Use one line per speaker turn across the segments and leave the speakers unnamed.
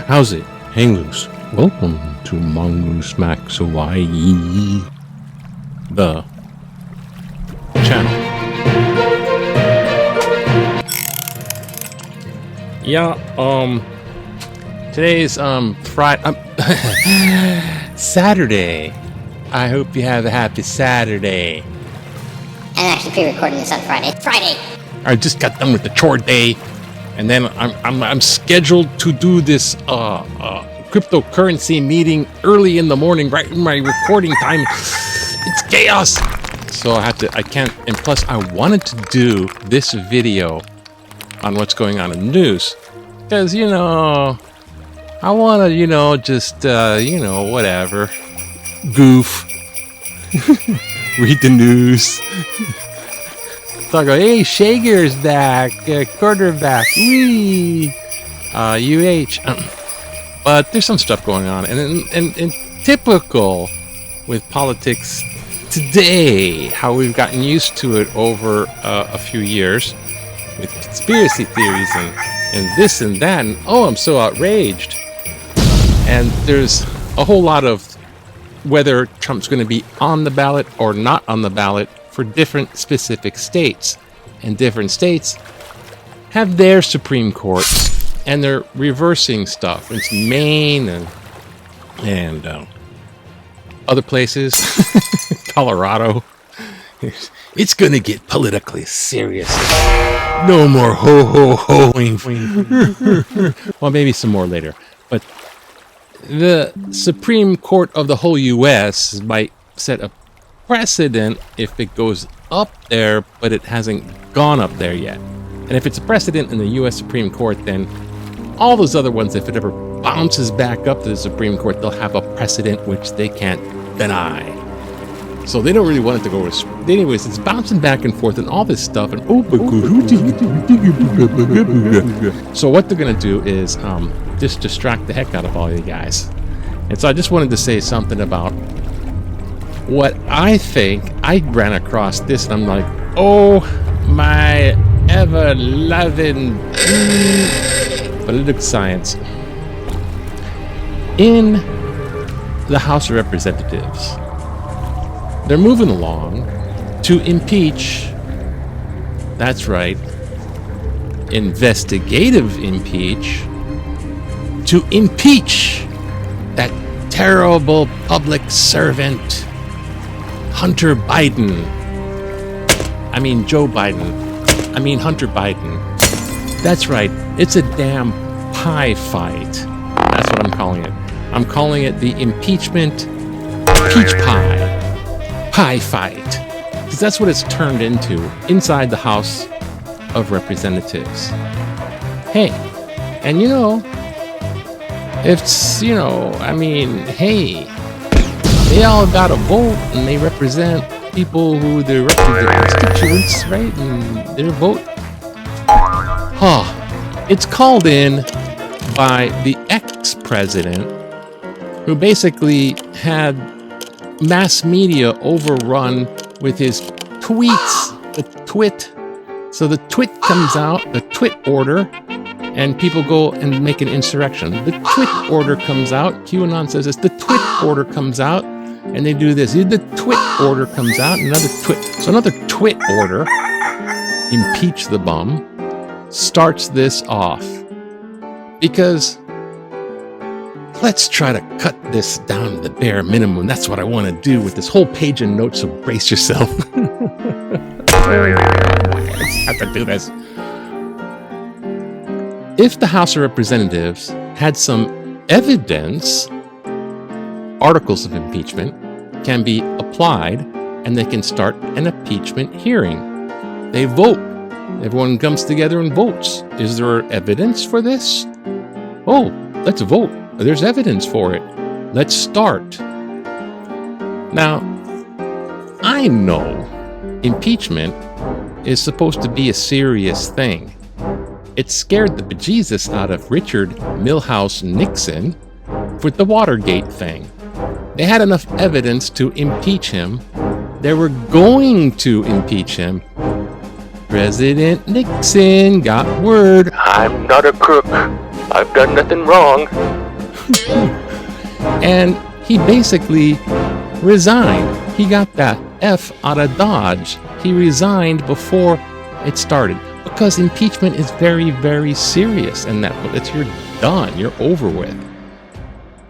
How's it? Hang loose. Welcome to Mongoose Max Hawaii, the channel. Yeah, today's Friday, Saturday. I hope you have a happy Saturday.
I'm actually pre-recording this on Friday.
I just got done with the chore day. And then I'm scheduled to do this cryptocurrency meeting early in the morning, right in my recording time. It's chaos. So I can't, and plus I wanted to do this video on what's going on in the news. Because, I want to, just, whatever. Goof. Read the news. Talk about, hey, Shager's back, quarterback, wee, but there's some stuff going on, and typical with politics today, how we've gotten used to it over a few years with conspiracy theories and this and that, and I'm so outraged. And there's a whole lot of whether Trump's going to be on the ballot or not on the ballot for different specific states, and different states have their Supreme Courts, and they're reversing stuff. It's Maine and other places, Colorado. It's gonna get politically serious. No more ho-ho-hoing. Well, maybe some more later. But the Supreme Court of the whole U.S. might set a precedent if it goes up there, but it hasn't gone up there yet. And if it's a precedent in the U.S. Supreme Court, then all those other ones, if it ever bounces back up to the Supreme Court, they'll have a precedent which they can't deny. So they don't really want it to go. Anyways, it's bouncing back and forth and all this stuff. And so what they're going to do is just distract the heck out of all you guys. And so I just wanted to say something about what I think. I ran across this and I'm like, oh my ever-loving political science. In the House of Representatives, they're moving along to impeach, that's right, investigative impeach, to impeach that terrible public servant Hunter Biden. I mean Joe Biden. I mean Hunter Biden. That's right. It's a damn pie fight. That's what I'm calling it. I'm calling it the impeachment peach pie fight. Because that's what it's turned into inside the House of Representatives. Hey, and hey, they all got a vote, and they represent people who they represent their constituents, right? And their vote. It's called in by the ex-president, who basically had mass media overrun with his tweets, the twit. So the twit comes out, the twit order, and people go and make an insurrection. The twit order comes out. QAnon says this. The twit order comes out. And they do this. The twit order comes out, another twit. So another twit order, impeach the bum, starts this off. Because let's try to cut this down to the bare minimum. That's what I want to do with this whole page of notes, so brace yourself. Let's have to do this. If the House of Representatives had some evidence, articles of impeachment can be applied and they can start an impeachment hearing. They vote. Everyone comes together and votes. Is there evidence for this? Oh, let's vote. There's evidence for it. Let's start. Now, I know impeachment is supposed to be a serious thing. It scared the bejesus out of Richard Milhouse Nixon with the Watergate thing. They had enough evidence to impeach him. They were going to impeach him. President Nixon got word.
I'm not a crook. I've done nothing wrong.
And he basically resigned. He got that F out of Dodge. He resigned before it started. Because impeachment is very, very serious. And you're done. You're over with.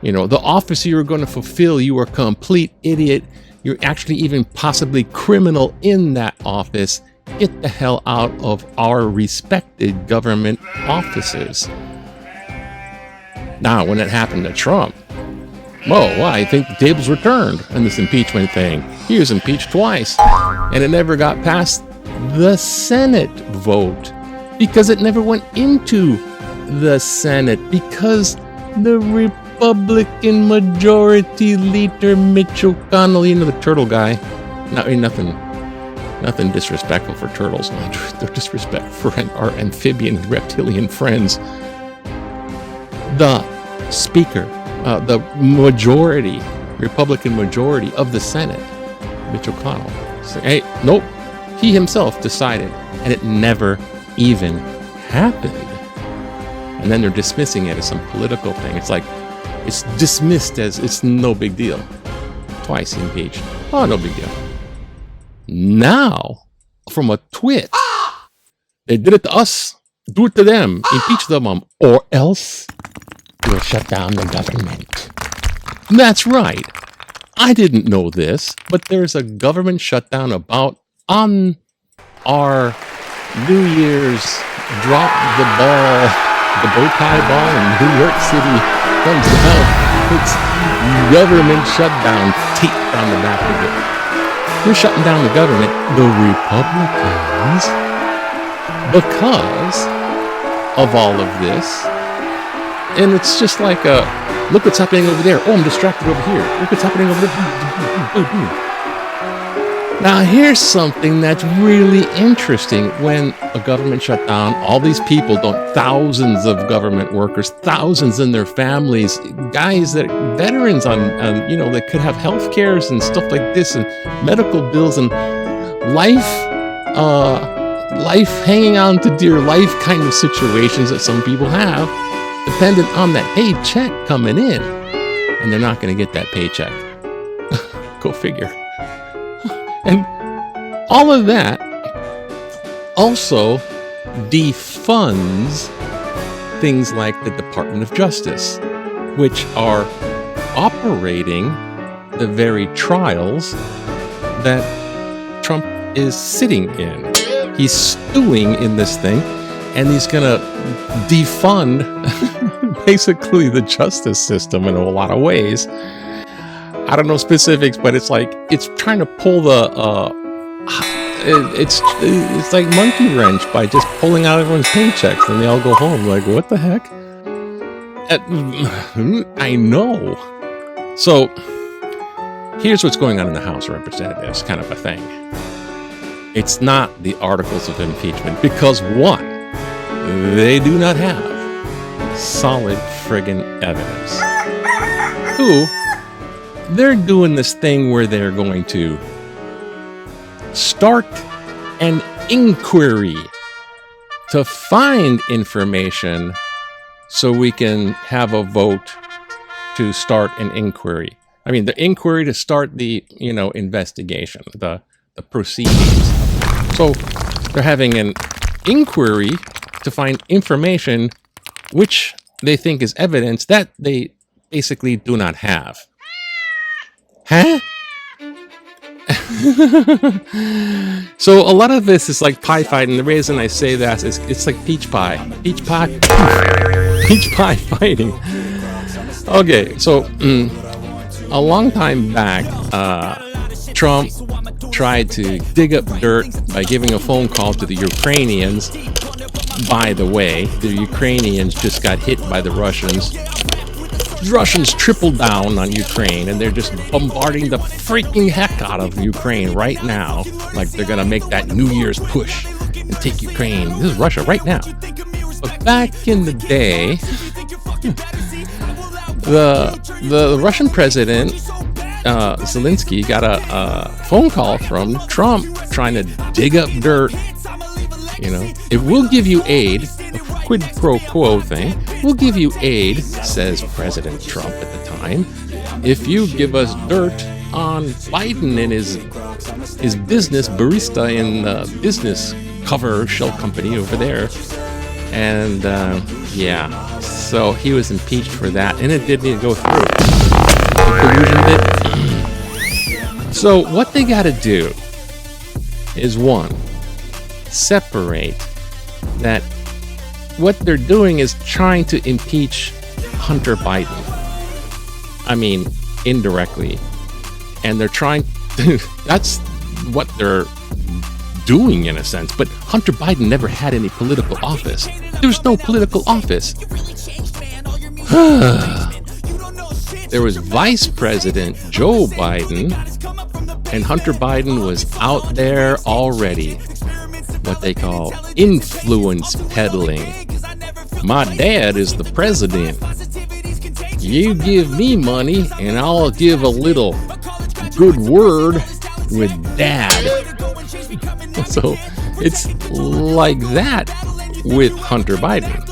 You know, the office you were going to fulfill, you were a complete idiot. You're actually even possibly criminal in that office. Get the hell out of our respected government offices. Now, when it happened to Trump, I think the tables were turned in this impeachment thing. He was impeached twice, and it never got past the Senate vote because it never went into the Senate because the Republican Majority Leader Mitch McConnell, the turtle guy, nothing disrespectful for turtles, no disrespect for our amphibian and reptilian friends. The Speaker, the majority, Republican majority of the Senate, Mitch McConnell, said, hey, nope, he himself decided, and it never even happened. And then they're dismissing it as some political thing. It's like, it's dismissed as it's no big deal. Twice impeached. Oh, no big deal. Now, from a twit, they did it to us, do it to them, impeach them, or else we'll shut down the government. That's right. I didn't know this, but there's a government shutdown about on our New Year's drop the ball, the bow tie ball in New York City comes out. It's government shutdown taped on the back of it. We're shutting down the government, the Republicans, because of all of this. And it's just like, look what's happening over there. Oh, I'm distracted over here. Look what's happening over there. Now, here's something that's really interesting. When a government shut down, all these people, thousands of government workers, thousands in their families, guys veterans that could have health cares and stuff like this, and medical bills and life hanging on to dear life kind of situations that some people have, dependent on that paycheck coming in. And they're not going to get that paycheck. Go figure. And all of that also defunds things like the Department of Justice, which are operating the very trials that Trump is sitting in. He's stewing in this thing, and he's going to defund basically the justice system in a lot of ways. I don't know specifics, but it's like it's trying to pull it's like monkey wrench by just pulling out everyone's paychecks, and they all go home like, what the heck? I know. So here's what's going on in the House of Representatives, kind of a thing. It's not the articles of impeachment because, one, they do not have solid friggin' evidence. Two, they're doing this thing where they're going to start an inquiry to find information so we can have a vote to start an inquiry. I mean, the inquiry to start the, investigation, the proceedings. So they're having an inquiry to find information which they think is evidence that they basically do not have. Huh? So a lot of this is like pie fighting. The reason I say that is it's like peach pie fighting. Okay, so a long time back, Trump tried to dig up dirt by giving a phone call to the Ukrainians. By the way, the Ukrainians just got hit by the Russians. Russians tripled down on Ukraine, and they're just bombarding the freaking heck out of Ukraine right now. Like they're going to make that New Year's push and take Ukraine. This is Russia right now. But back in the day, the Russian president, Zelensky, got a phone call from Trump trying to dig up dirt. You know, if we'll give you aid, a quid pro quo thing, we'll give you aid, says President Trump at the time, if you give us dirt on Biden and his business, barista in the business cover shell company over there. And yeah, so he was impeached for that, and it didn't even go through. The collusion bit. So what they got to do is, one, separate that what they're doing is trying to impeach Hunter Biden. I mean, indirectly. And they're trying to, that's what they're doing in a sense. But Hunter Biden never had any political office. There's no political office. There was Vice President Joe Biden, and Hunter Biden was out there already. What they call influence peddling. My dad is the president. You give me money and I'll give a little good word with dad. So it's like that with Hunter Biden.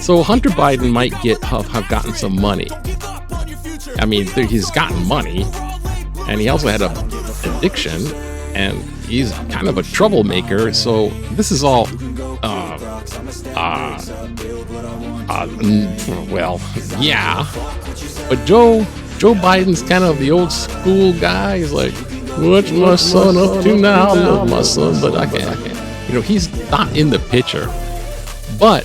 So Hunter Biden might have gotten some money. I mean, he's gotten money, and he also had an addiction, and he's kind of a troublemaker. So this is all, well, yeah. But Joe Biden's kind of the old school guy. He's like, what's my son up to now? I love my son, but I can't. You know, he's not in the picture. But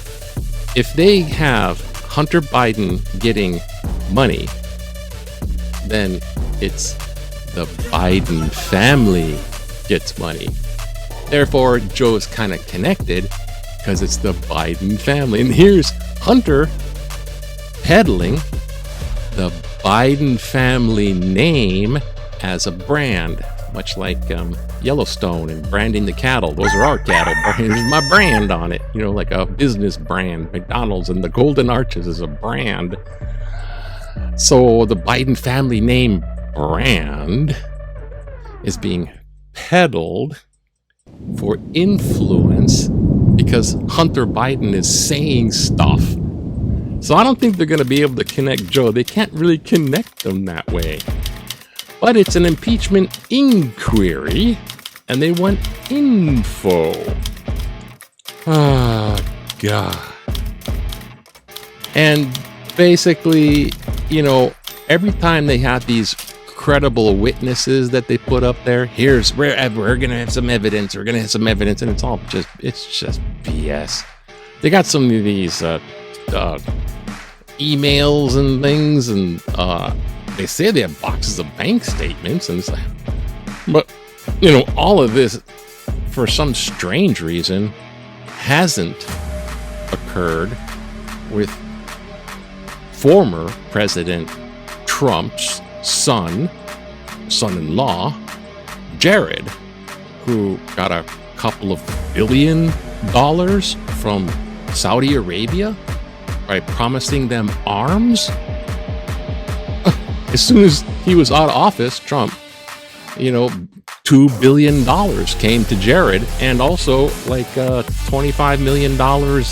if they have Hunter Biden getting money, then it's the Biden family gets money. Therefore, Joe's kind of connected because it's the Biden family. And here's Hunter peddling the Biden family name as a brand, much like Yellowstone and branding the cattle. Those are our cattle. Here's my brand on it. You know, like a business brand. McDonald's and the Golden Arches is a brand. So the Biden family name brand is being peddled for influence because Hunter Biden is saying stuff. So I don't think they're going to be able to connect Joe. They can't really connect them that way. But it's an impeachment inquiry, and they want info. Oh, God. And basically, you know, every time they have these credible witnesses that they put up there, we're gonna have some evidence, and it's all just BS. They got some of these emails and things, and they say they have boxes of bank statements, and it's like, but you know, all of this for some strange reason hasn't occurred with former President Trump's son-in-law, Jared, who got a couple of $1 billion from Saudi Arabia by promising them arms. As soon as he was out of office, Trump, you know, $2 billion came to Jared, and also like $25 million a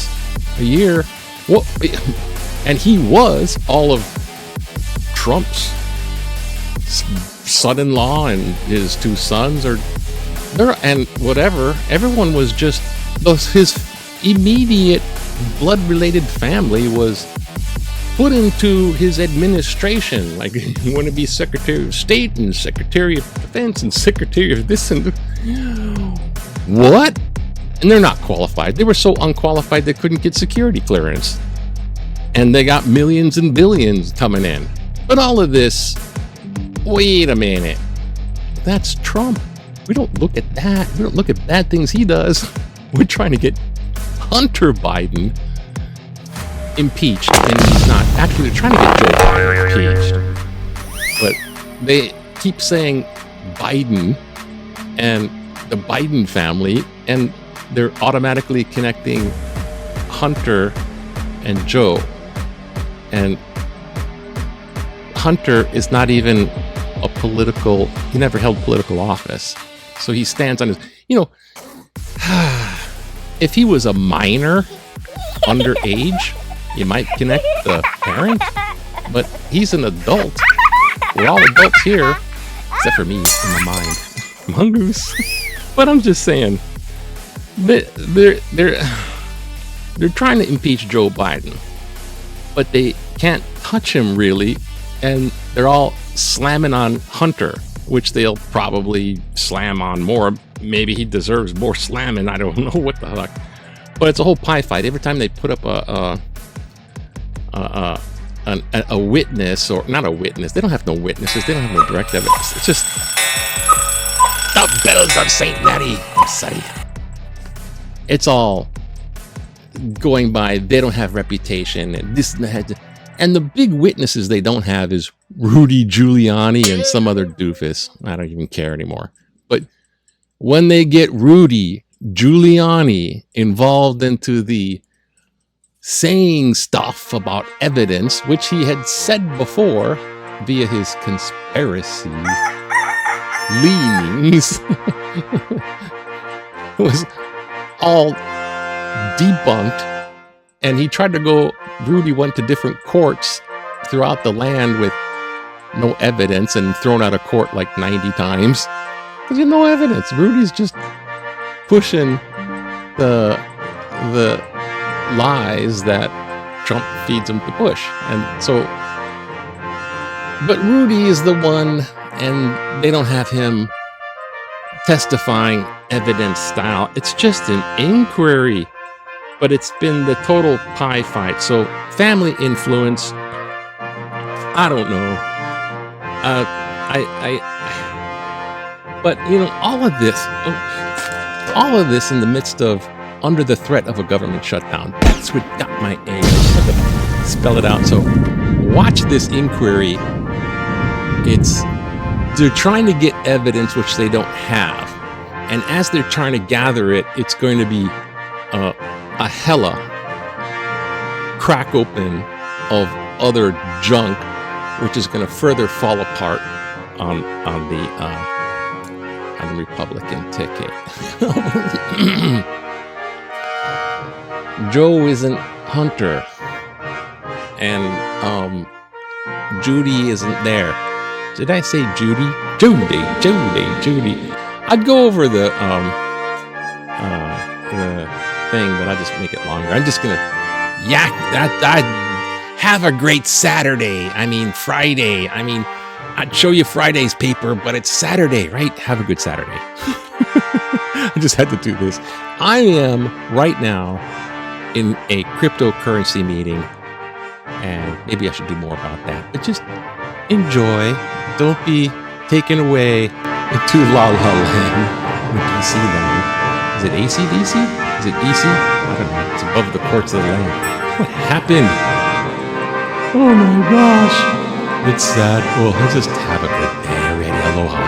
year. Well, and he was all of Trump's son-in-law, and his two sons are there, and whatever. Everyone was just his immediate blood-related family was put into his administration. Like, you want to be Secretary of State and Secretary of Defense and Secretary of this and what? And they're not qualified. They were so unqualified they couldn't get security clearance. And they got millions and billions coming in. But all of this, wait a minute. That's Trump. We don't look at that. We don't look at bad things he does. We're trying to get Hunter Biden impeached, and he's not. Actually, they're trying to get Joe Biden impeached, but they keep saying Biden and the Biden family, and they're automatically connecting Hunter and Joe. And Hunter is not even he never held political office. So he stands on his, if he was a minor, underage, you might connect the parent, but he's an adult. We're all adults here, except for me in my mind. Mongoose. But I'm just saying, they're trying to impeach Joe Biden, but they can't touch him really, and they're all slamming on Hunter, which they'll probably slam on more. Maybe he deserves more slamming. I don't know what the heck. But it's a whole pie fight. Every time they put up a witness, or not a witness, they don't have no witnesses. They don't have no direct evidence. It's just the bells of Saint Mary. Sorry. It's all going by. They don't have reputation, and this and that. And the big witnesses they don't have is Rudy Giuliani and some other doofus. I don't even care anymore. But when they get Rudy Giuliani involved into the saying stuff about evidence, which he had said before via his conspiracy leanings, was all debunked. And he tried to go, Rudy went to different courts throughout the land with no evidence and thrown out of court like 90 times. Because there's no evidence. Rudy's just pushing the lies that Trump feeds him to push. And so, but Rudy is the one, and they don't have him testifying evidence style. It's just an inquiry. But it's been the total pie fight. So family influence, I don't know. But all of this in the midst of under the threat of a government shutdown. That's what got my anger. I just had to spell it out. So watch this inquiry. They're trying to get evidence which they don't have, and as they're trying to gather it, it's going to be a hella crack open of other junk, which is going to further fall apart on the Republican ticket. Joe isn't Hunter, and Judy isn't there. Did I say Judy? Judy. I'd go over the thing, but I just make it longer. I'm just gonna yak that. Have a great Saturday. I mean Friday. I'd show you Friday's paper, but it's Saturday, right? Have a good Saturday. I just had to do this. I am right now in a cryptocurrency meeting, and maybe I should do more about that. But just enjoy. Don't be taken away into La La Land with DC Land. Is it ACDC? Is it DC? I don't know. It's above the courts of the land. What happened? Oh my gosh. It's sad. Well, just have a good day already. Aloha.